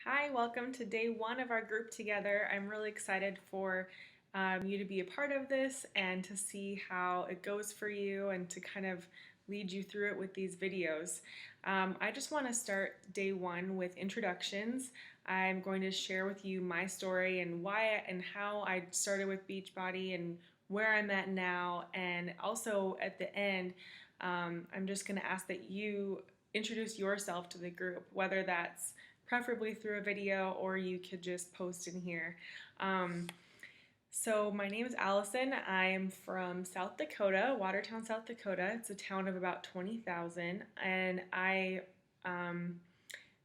Hi, welcome to day one of our group together. I'm really excited for you to be a part of this and to see how it goes for you and to kind of lead you through it with these videos. I just want to start day one with introductions. I'm going to share with you my story and why and how I started with Beachbody and where I'm at now. And also at the end, I'm just going to ask that you introduce yourself to the group, whether that's preferably through a video, or you could just post in here. So my name is Allison. I'm from South Dakota, Watertown, South Dakota. It's a town of about 20,000, and I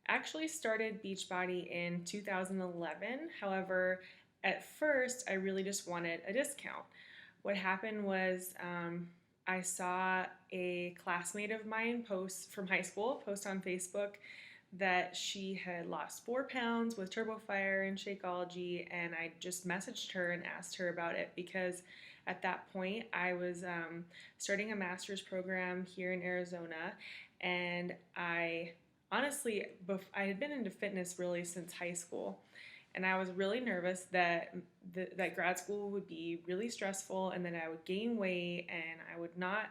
actually started Beachbody in 2011. However, at first, I really just wanted a discount. What happened was I saw a classmate of mine post from high school, post on Facebook that she had lost 4 pounds with TurboFire and Shakeology, and I just messaged her and asked her about it because at that point I was starting a master's program here in Arizona, and I honestly, I had been into fitness really since high school, and I was really nervous that that grad school would be really stressful and that I would gain weight and I would not,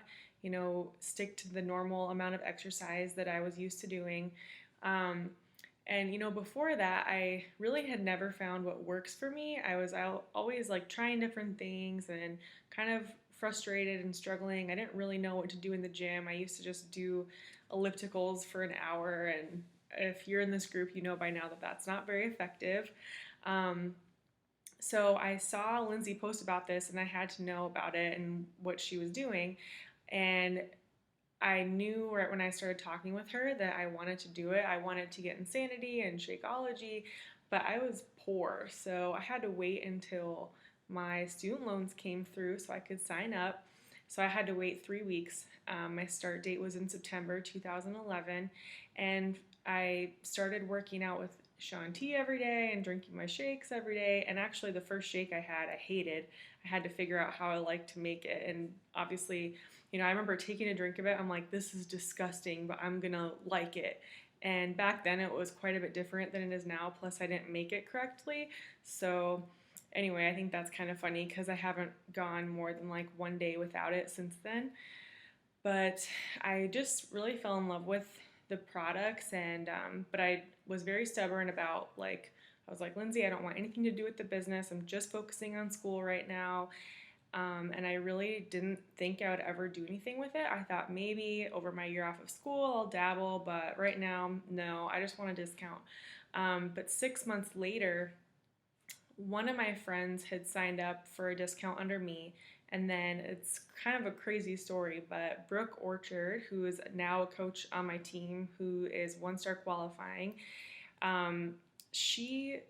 stick to the normal amount of exercise that I was used to doing. Um, and before that, I really had never found what works for me. I was always like trying different things and kind of frustrated and struggling. I didn't really know what to do in the gym. I used to just do ellipticals for an hour, and if you're in this group, you know by now that that's not very effective. Um, so I saw Lindsay post about this, and I had to know about it and what she was doing. And I knew right when I started talking with her that I wanted to do it. I wanted to get Insanity and Shakeology, but I was poor, so I had to wait until my student loans came through so I could sign up. So I had to wait 3 weeks. My start date was in September 2011, and I started working out with Shaun T every day and drinking my shakes every day. And actually, the first shake I had, I hated. I had to figure out how I liked to make it, and obviously, I remember taking a drink of it. I'm like, this is disgusting, but I'm gonna like it. And back then it was quite a bit different than it is now. Plus, I didn't make it correctly. So, anyway, I think that's kind of funny because I haven't gone more than like one day without it since then. But I just really fell in love with the products, and but I was very stubborn about like, I was like, Lindsay, I don't want anything to do with the business. I'm just focusing on school right now. And I really didn't think I would ever do anything with it. I thought maybe over my year off of school I'll dabble, but right now, no, I just want a discount. But 6 months later, one of my friends had signed up for a discount under me. And then it's kind of a crazy story, but Brooke Orchard, who is now a coach on my team, who is 1-star qualifying, she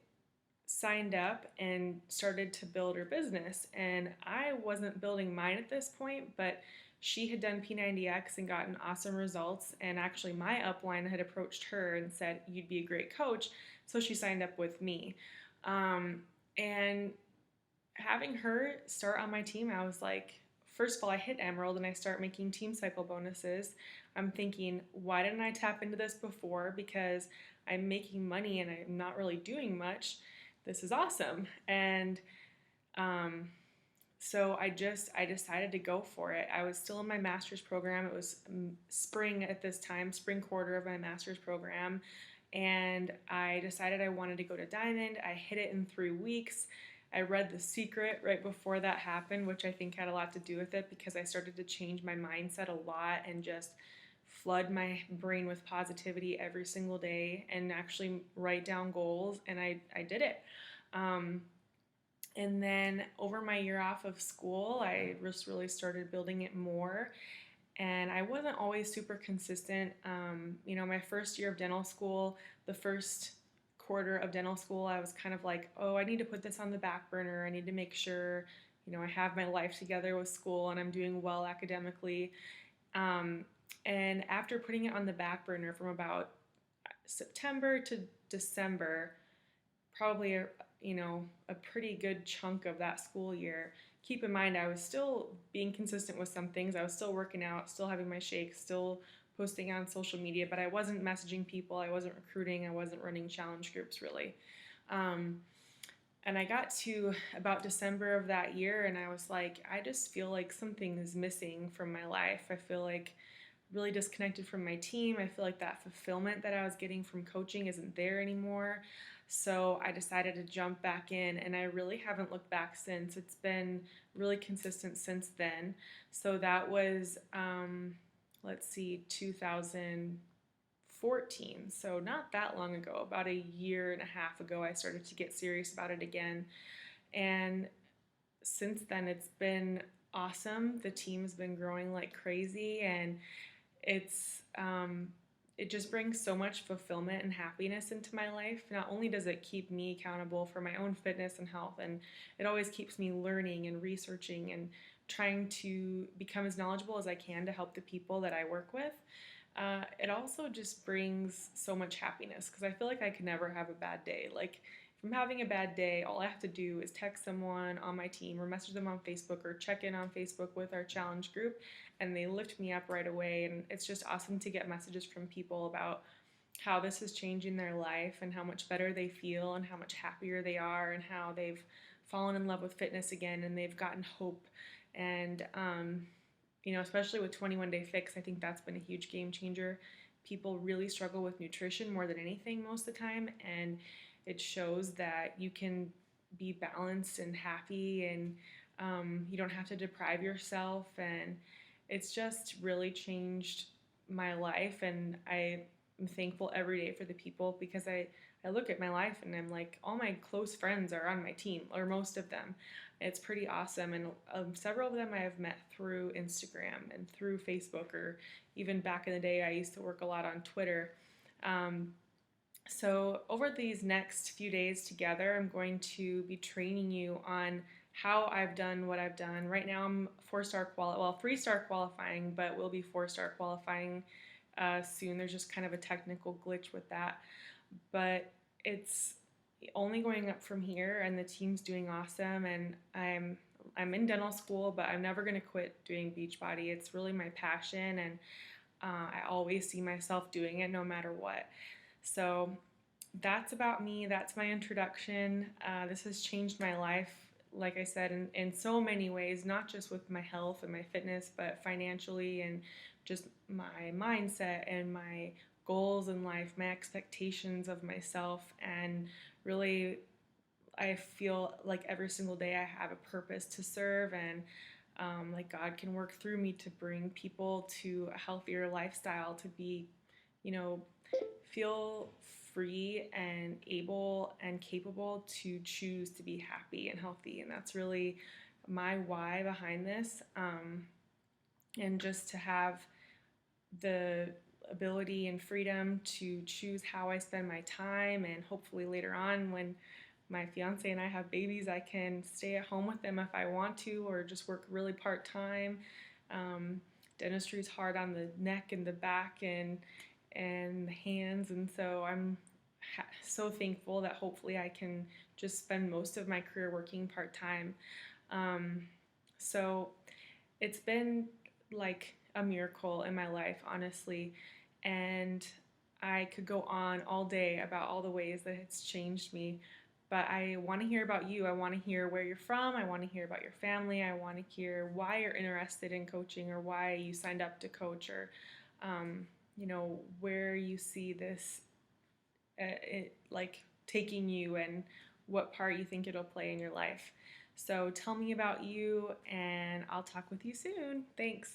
signed up and started to build her business. And I wasn't building mine at this point, but she had done P90X and gotten awesome results. And actually, my upline had approached her and said, "You'd be a great coach." So she signed up with me. And having her start on my team, I was like, first of all, I hit Emerald and I start making team cycle bonuses. I'm thinking, why didn't I tap into this before? Because I'm making money and I'm not really doing much. This is awesome. And so I decided to go for it. I was still in my master's program. It was spring at this time, spring quarter of my master's program. And I decided I wanted to go to Diamond. I hit it in 3 weeks. I read The Secret right before that happened, which I think had a lot to do with it because I started to change my mindset a lot and just flood my brain with positivity every single day and actually write down goals. And I did it. And then over my year off of school, I just really started building it more. And I wasn't always super consistent. My first year of dental school, the first quarter of dental school, I was kind of like, oh, I need to put this on the back burner. I need to make sure, I have my life together with school and I'm doing well academically. And after putting it on the back burner from about September to December, probably a pretty good chunk of that school year. Keep in mind, I was still being consistent with some things. I was still working out, still having my shakes, still posting on social media, but I wasn't messaging people, I wasn't recruiting, I wasn't running challenge groups really. Um, and I got to about December of that year, and I was like, I just feel like something is missing from my life. I feel like really disconnected from my team. I feel like that fulfillment that I was getting from coaching isn't there anymore. So I decided to jump back in, and I really haven't looked back since. It's been really consistent since then. So that was, let's see, 2014. So not that long ago, about a year and a half ago, I started to get serious about it again. And since then, it's been awesome. The team's been growing like crazy, and it's it just brings so much fulfillment and happiness into my life. Not only does it keep me accountable for my own fitness and health, and it always keeps me learning and researching and trying to become as knowledgeable as I can to help the people that I work with. It also just brings so much happiness because I feel like I could never have a bad day. Like, if I'm having a bad day, all I have to do is text someone on my team or message them on Facebook or check in on Facebook with our challenge group, and they lift me up right away. And it's just awesome to get messages from people about how this is changing their life and how much better they feel and how much happier they are and how they've fallen in love with fitness again and they've gotten hope. And especially with 21 Day Fix, I think that's been a huge game changer. People really struggle with nutrition more than anything most of the time, and it shows that you can be balanced and happy, and you don't have to deprive yourself. And it's just really changed my life, and I am thankful every day for the people because I look at my life and I'm like, all my close friends are on my team, or most of them. It's pretty awesome. And several of them I have met through Instagram and through Facebook, or even back in the day, I used to work a lot on Twitter. So over these next few days together, I'm going to be training you on how I've done what I've done. Right now I'm 3-star qualifying, but we'll be 4-star qualifying soon. There's just kind of a technical glitch with that. But it's only going up from here, and the team's doing awesome, and I'm in dental school, but I'm never going to quit doing Beachbody. It's really my passion, and I always see myself doing it no matter what. So that's about me. That's my introduction. This has changed my life, like I said, in so many ways, not just with my health and my fitness, but financially and just my mindset and my goals in life, my expectations of myself. And really, I feel like every single day I have a purpose to serve, and like God can work through me to bring people to a healthier lifestyle, to be, feel free and able and capable to choose to be happy and healthy. And that's really my why behind this. And just to have the ability and freedom to choose how I spend my time, and hopefully later on when my fiance and I have babies, I can stay at home with them if I want to, or just work really part-time. Dentistry is hard on the neck and the back and the hands, and so I'm so thankful that hopefully I can just spend most of my career working part-time. So it's been like a miracle in my life, honestly, and I could go on all day about all the ways that it's changed me, but I want to hear about you. I want to hear where you're from. I want to hear about your family. I want to hear why you're interested in coaching, or why you signed up to coach, or where you see this like taking you, and what part you think it'll play in your life. So tell me about you, and I'll talk with you soon. Thanks.